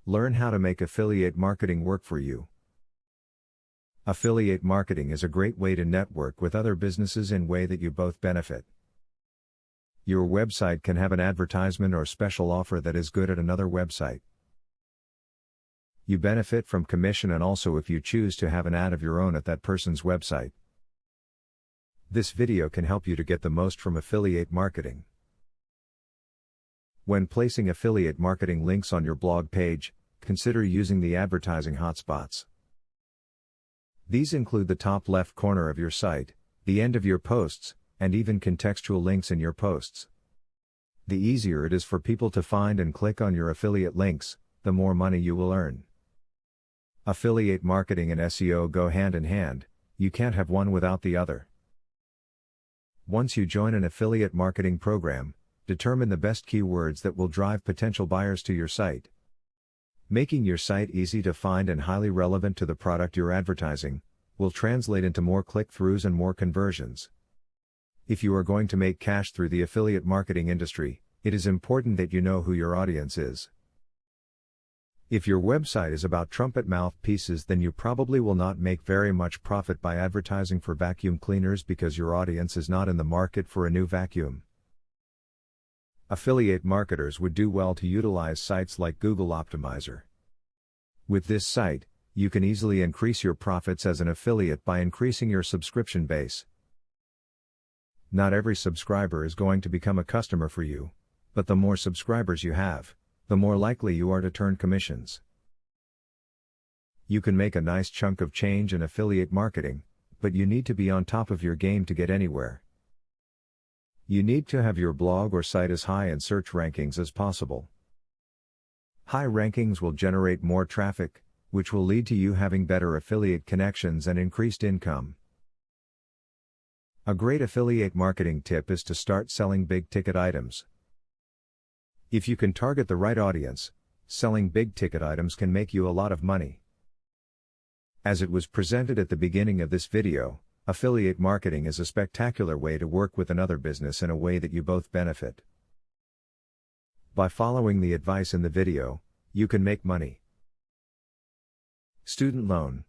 Learn how to make affiliate marketing work for you. Affiliate marketing is a great way to network with other businesses in a way that you both benefit. Your website can have an advertisement or special offer that is good at another website. You benefit from commission and also if you choose to have an ad of your own at that person's website. This video can help you to get the most from affiliate marketing. When placing affiliate marketing links on your blog page, consider using the advertising hotspots. These include the top left corner of your site, the end of your posts, and even contextual links in your posts. The easier it is for people to find and click on your affiliate links, the more money you will earn. Affiliate marketing and SEO go hand in hand, you can't have one without the other. Once you join an affiliate marketing program, determine the best keywords that will drive potential buyers to your site. Making your site easy to find and highly relevant to the product you're advertising will translate into more click-throughs and more conversions. If you are going to make cash through the affiliate marketing industry, it is important that you know who your audience is. If your website is about trumpet mouthpieces, then you probably will not make very much profit by advertising for vacuum cleaners because your audience is not in the market for a new vacuum. Affiliate marketers would do well to utilize sites like Google Optimizer. With this site, you can easily increase your profits as an affiliate by increasing your subscription base. Not every subscriber is going to become a customer for you, but the more subscribers you have, the more likely you are to turn commissions. You can make a nice chunk of change in affiliate marketing, but you need to be on top of your game to get anywhere. You need to have your blog or site as high in search rankings as possible. High rankings will generate more traffic, which will lead to you having better affiliate connections and increased income. A great affiliate marketing tip is to start selling big-ticket items. If you can target the right audience, selling big-ticket items can make you a lot of money. As it was presented at the beginning of this video, affiliate marketing is a spectacular way to work with another business in a way that you both benefit. By following the advice in the video, you can make money. Student loan.